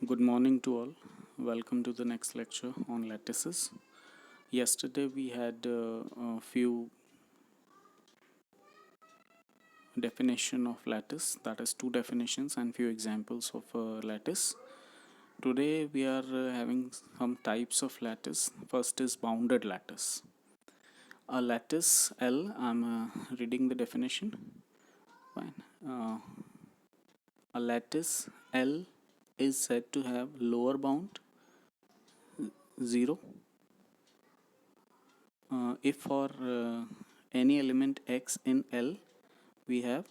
Good morning to all. Welcome to the next lecture on lattices. Yesterday we had a few definition of lattice, that is two definitions and few examples of lattice. Today we are having some types of lattice. First is bounded lattice. A lattice L, I'm reading the definition. Fine. A lattice L is said to have lower bound 0 if for any element x in L we have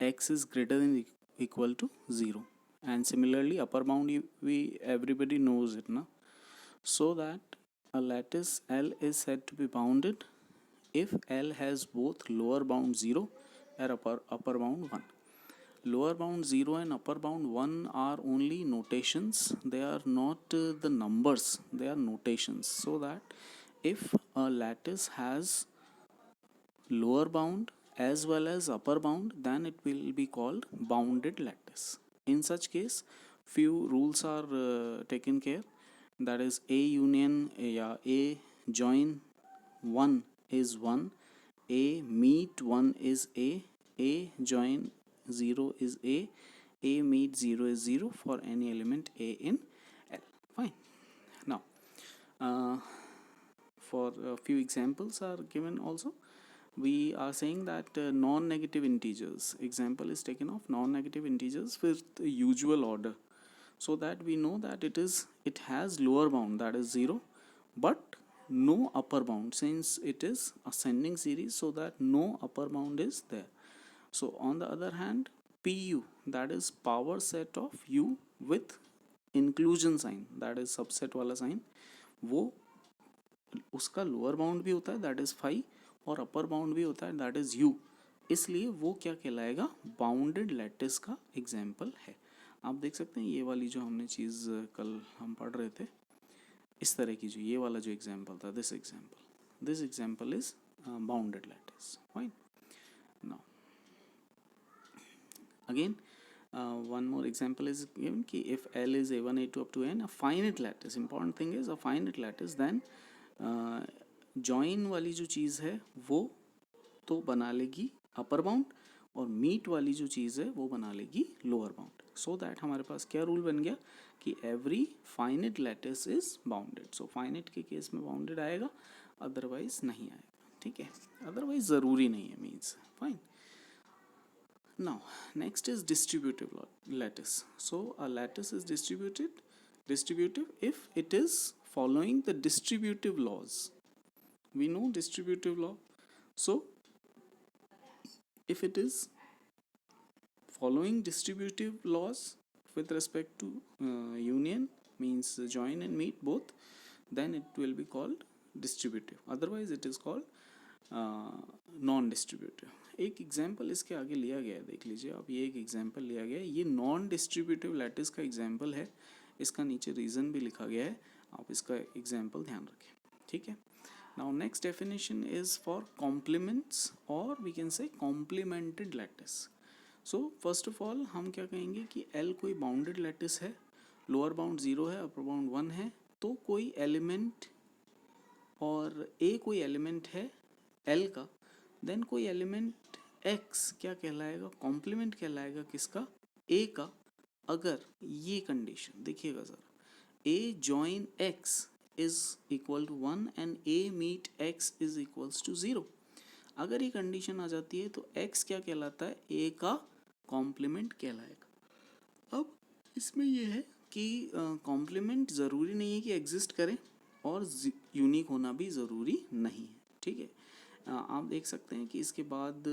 x is greater than equal to 0, and similarly upper bound we everybody knows it now, so that a lattice L is said to be bounded if L has both lower bound 0 and upper bound 1. Lower bound 0 and upper bound 1 are only notations, they are not the numbers, they are notations. So that if a lattice has lower bound as well as upper bound, then it will be called bounded lattice. In such case, few rules are taken care, that is A union, A join 1 is 1, A meet 1 is A join 0 is A meet 0 is 0 for any element A in L. Fine. Now, for a few examples are given also. We are saying that non-negative integers, example is taken of non-negative integers with the usual order, so that we know that it has lower bound, that is 0, but no upper bound, since it is ascending series, so that no upper bound is there. So on the other hand, pu, that is power set of u with inclusion sign, that is subset वाला sign, वो उसका lower bound भी होता है, that is 5, और upper bound भी होता है, दैट इज u, इसलिए वो क्या कहलाएगा, बाउंडेड लैटिस का एग्जाम्पल है. आप देख सकते हैं ये वाली जो हमने चीज़ कल हम पढ़ रहे थे, इस तरह की जो ये वाला जो एग्जाम्पल था, this example is bounded lattice. Fine. Now again, one more example is given कि if L is a1 a2 up to n, a finite lattice, important thing is a finite lattice, then join वाली जो चीज़ है वो तो बना लेगी upper bound, और meet वाली जो चीज़ है वो बना लेगी लोअर बाउंड. सो दैट हमारे पास क्या रूल बन गया कि every finite lattice is bounded. So finite के केस में बाउंडेड आएगा, अदरवाइज नहीं आएगा. ठीक है, अदरवाइज ज़रूरी नहीं है, means. Fine. Now next is distributive lattice. So a lattice is distributive if it is following the distributive laws. We know distributive law. So if it is following distributive laws with respect to union, means join and meet both, then it will be called distributive. Otherwise it is called non distributive. एक example इसके आगे लिया गया है, देख लीजिए आप, ये एक एग्जाम्पल लिया गया है, ये नॉन डिस्ट्रीब्यूटिव लैटिस का एग्जाम्पल है, इसका नीचे रीज़न भी लिखा गया है, आप इसका एग्जाम्पल ध्यान रखें. ठीक है. Now next definition is for complements, और we can say complemented lattice. So first of all हम क्या कहेंगे कि L कोई बाउंडेड लैटिस है, लोअर बाउंड 0 है, अपर बाउंड 1 है, तो कोई एलिमेंट, और A कोई एलिमेंट है L का, देन कोई एलिमेंट X क्या कहलाएगा, कॉम्प्लीमेंट कहलाएगा किसका, A का. अगर ये कंडीशन देखिएगा ज़रा, A join X is equal to 1 and A meet X is equals to 0, अगर ये कंडीशन आ जाती है तो X क्या कहलाता है, A का कॉम्प्लीमेंट कहलाएगा. अब इसमें ये है कि कॉम्प्लीमेंट ज़रूरी नहीं है कि एग्जिस्ट करे, और यूनिक होना भी ज़रूरी नहीं है. ठीक है. आप देख सकते हैं कि इसके बाद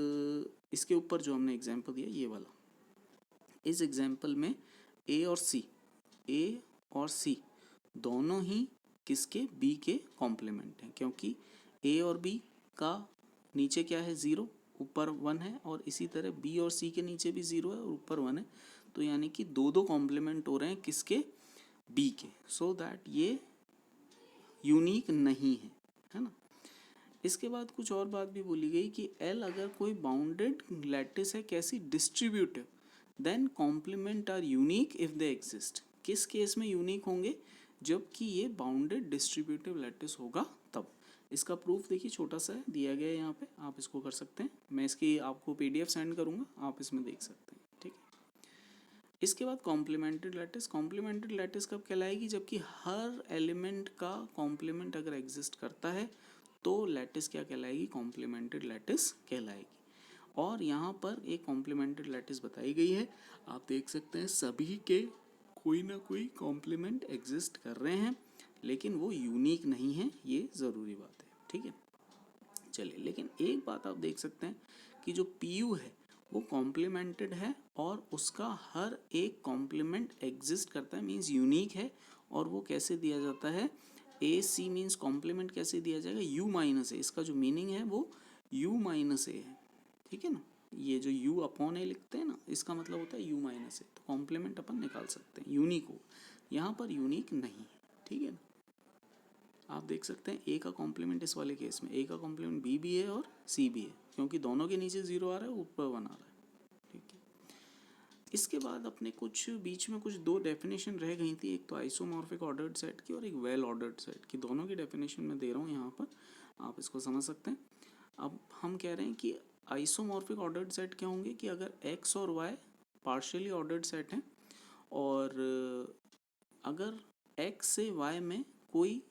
इसके ऊपर जो हमने एग्जाम्पल दिया ये वाला, इस एग्जाम्पल में ए और सी दोनों ही किसके, बी के कॉम्प्लीमेंट हैं, क्योंकि ए और बी का नीचे क्या है 0, ऊपर 1 है, और इसी तरह बी और सी के नीचे भी 0 है और ऊपर 1 है, तो यानी कि दो कॉम्प्लीमेंट हो रहे हैं किसके, बी के. सो दैट ये यूनिक नहीं है ना. इसके बाद कुछ और बात भी बोली गई कि L अगर कोई बाउंडेड लैटिस है, कैसी, distributive, then complement are unique if they exist. किस केस में यूनिक होंगे? जबकि ये बाउंडेड डिस्ट्रीब्यूटिव लैटिस होगा तब। इसका प्रूफ देखिए छोटा सा है, दिया गया है यहाँ पे, आप इसको कर सकते हैं। मैं इसकी आपको PDF सेंड करूँगा, आप इसमें देख सकते हैं, ठीक है। इसके बाद कॉम्प्लीमेंटेड लैटिस। कॉम्प्लीमेंटेड लैटिस कब कहलाएगी? जबकि हर एलिमेंट का कॉम्प्लीमेंट अगर एग्जिस्ट करता है तो लैटिस क्या कहलाएगी? कॉम्प्लीमेंटेड लैटिस कहलाएगी। और यहाँ पर एक कॉम्प्लीमेंटेड लैटिस बताई गई है, आप देख सकते हैं सभी के कोई ना कोई कॉम्प्लीमेंट एग्जिस्ट कर रहे हैं, लेकिन वो यूनिक नहीं है, ये ज़रूरी बात है, ठीक है। चलिए, लेकिन एक बात आप देख सकते हैं कि जो PU है वो कॉम्प्लीमेंटेड है और उसका हर एक कॉम्प्लीमेंट एग्जिस्ट करता है, मीन्स यूनिक है। और वो कैसे दिया जाता है? AC मीन्स कॉम्प्लीमेंट कैसे दिया जाएगा? U-A। इसका जो मीनिंग है वो U-A है, ठीक है ना। ये जो U/A लिखते हैं ना, इसका मतलब होता है U-A। तो कॉम्प्लीमेंट अपन निकाल सकते हैं, यूनिक हो। यहाँ पर यूनिक नहीं है, ठीक है ना। आप देख सकते हैं A का कॉम्प्लीमेंट इस वाले केस में, A का कॉम्प्लीमेंट B भी है और C भी है, क्योंकि दोनों के नीचे 0 आ रहा है, ऊपर 1 आ रहा है, ठीक है। इसके बाद अपने कुछ बीच में कुछ दो डेफिनेशन रह गई थी, एक तो आइसोमॉर्फिक ऑर्डर्ड सेट की और एक वेल ऑर्डर्ड सेट की। दोनों की डेफिनेशन मैं दे रहा हूँ यहाँ पर, आप इसको समझ सकते हैं। अब हम कह रहे हैं कि आइसोमॉर्फिक ऑर्डर्ड सेट क्या होंगे कि अगर X और Y पार्शियली ऑर्डर्ड सेट हैं और अगर X से Y में कोई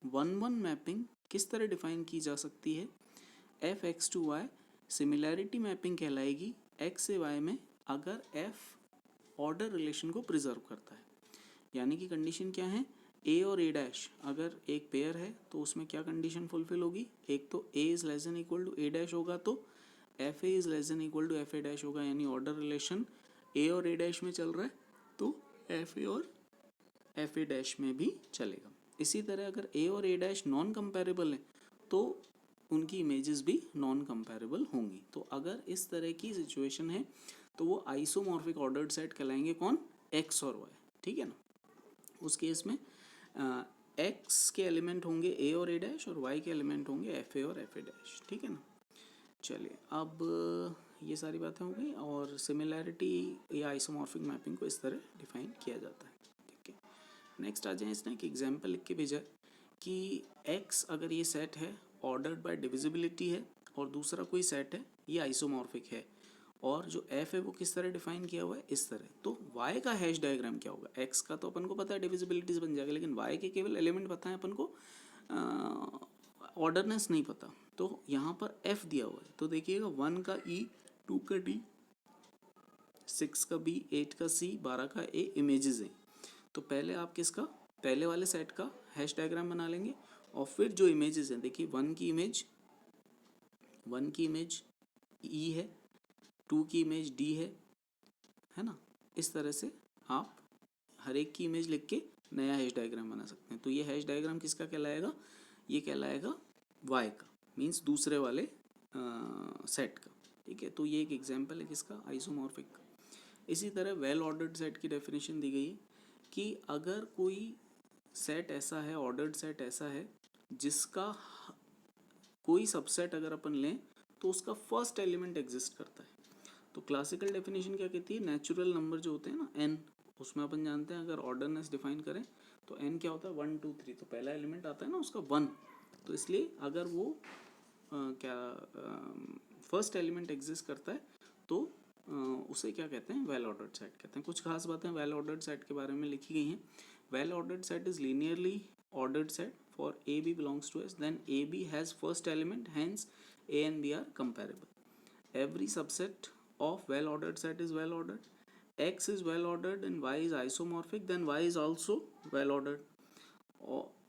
1-1 मैपिंग किस तरह डिफाइन की जा सकती है? F(x) to y similarity mapping कहलाएगी X से Y में अगर F ऑर्डर रिलेशन को प्रिजर्व करता है। यानी कि कंडीशन क्या है? A और A डैश अगर एक पेयर है तो उसमें क्या कंडीशन फुलफिल होगी? एक तो A is less than equal to A dash होगा तो FA is less than equal to FA dash होगा, यानी ऑर्डर रिलेशन A और A डैश में चल रहा है तो FA और FA डैश में भी चलेगा। इसी तरह अगर A और A डैश नॉन कंपेरेबल है तो उनकी इमेजेस भी नॉन कंपेरेबल होंगी। तो अगर इस तरह की सिचुएशन है तो वो आइसोमॉर्फिक ऑर्डर्ड सेट कहलाएंगे। कौन? X और Y, ठीक है ना। उस केस में X के एलिमेंट होंगे A और A डैश और Y के एलिमेंट होंगे FA और FA डैश, ठीक है ना। चलिए, अब ये सारी बातें हो गई और सिमिलैरिटी या आइसोमॉर्फिक मैपिंग को इस तरह डिफाइन किया जाता है, ठीक है। नेक्स्ट आ जाए, इसने एक एग्जांपल लिख के भेजा है कि X अगर ये सेट है ऑर्डर्ड बाय डिविजिबिलिटी है और दूसरा कोई सेट है ये आइसोमॉर्फिक है और जो F है वो किस तरह डिफाइन किया हुआ है? इस तरह। तो Y का हैश डायग्राम क्या होगा? X का तो अपन को पता है डिविजिबिलिटीज बन जाएगा, लेकिन Y के केवल एलिमेंट पता है अपन को, ऑर्डरनेस नहीं पता। तो यहाँ पर F दिया हुआ है तो देखिएगा 1 का E, 2 का D, 6 का B, 8 का C, 12 का A इमेजेस हैं। तो पहले आप किसका? पहले वाले सेट का हैश डायग्राम बना लेंगे और फिर जो इमेजेस हैं, देखिए 1 की इमेज E है, 2 की इमेज D है ना। इस तरह से आप हर एक की इमेज लिख के नया हैश डायग्राम बना सकते हैं। तो ये हैश डायग्राम किसका कहलाएगा? ये कहलाएगा Y का, मीन्स दूसरे वाले सेट का, ठीक है। तो ये एक एग्जांपल है किसका? आइसोमॉर्फिक का। इसी तरह वेल ऑर्डर्ड सेट की डेफिनेशन दी गई है कि अगर कोई सेट ऐसा है, ऑर्डर्ड सेट ऐसा है जिसका कोई सबसेट अगर अपन लें तो उसका फर्स्ट एलिमेंट एग्जिस्ट करता है। तो क्लासिकल डेफिनेशन क्या कहती है? नेचुरल नंबर जो होते हैं ना n, उसमें अपन जानते हैं अगर ऑर्डरनेस डिफाइन करें तो n क्या होता है? 1 2 3। तो पहला एलिमेंट आता है ना उसका 1, तो इसलिए अगर वो फर्स्ट एलिमेंट एग्जिस्ट करता है तो उसे क्या कहते हैं? वेल ऑर्डर्ड सेट कहते हैं। कुछ खास बातें वेल ऑर्डर्ड सेट के बारे में लिखी गई हैं। Well ordered set is linearly ordered set for AB belongs to S, then AB has first element, hence A and B are comparable. Every subset of well ordered set is well ordered. X is well ordered and Y is isomorphic, then Y is also well ordered.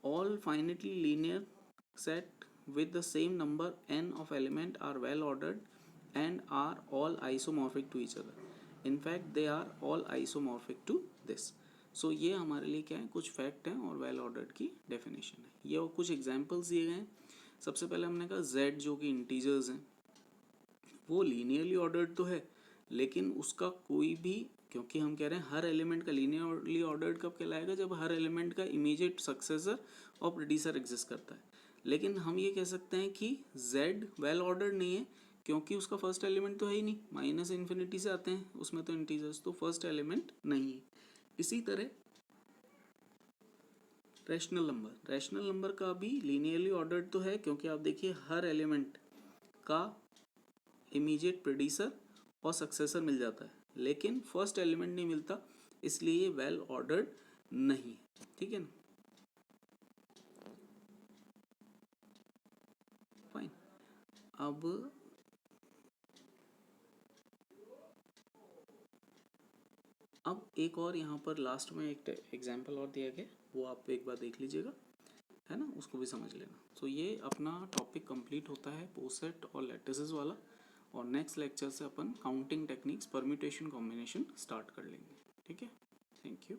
All finitely linear set with the same number n of element are well ordered and are all isomorphic to each other. In fact, they are all isomorphic to this. सो ये हमारे लिए क्या है? कुछ fact हैं और well ordered की definition है ये, और कुछ एग्जांपल्स दिए गए हैं। सबसे पहले हमने कहा z जो कि इंटीजर्स हैं वो लीनियरली ऑर्डर्ड तो है, लेकिन उसका कोई भी, क्योंकि हम कह रहे हैं हर एलिमेंट का लीनियरली ऑर्डर्ड कब कहलाएगा? जब हर एलिमेंट का इमीडिएट सक्सेसर और प्रेडिसर एग्जिस्ट करता है। लेकिन हम ये कह सकते हैं कि z वेल ऑर्डर्ड नहीं है क्योंकि उसका फर्स्ट एलिमेंट तो है ही नहीं, माइनस इन्फिनिटी से आते हैं उसमें तो इंटीजर्स, तो फर्स्ट एलिमेंट नहीं है। इसी तरह रैशनल नंबर का भी लीनियरली ऑर्डर्ड तो है, क्योंकि आप देखिए हर एलिमेंट का इमीडिएट प्रेडिसर और सक्सेसर मिल जाता है, लेकिन फर्स्ट एलिमेंट नहीं मिलता, इसलिए ये वेल ऑर्डर्ड नहीं है। ठीक है ना, फाइन। अब एक और यहाँ पर लास्ट में एक एग्जाम्पल और दिया गया, वो आप एक बार देख लीजिएगा, है ना, उसको भी समझ लेना। तो ये अपना टॉपिक कंप्लीट होता है पोसेट और लैटिसेस वाला, और नेक्स्ट लेक्चर से अपन counting techniques, permutation, combination start कर लेंगे। ठीक है, थैंक यू।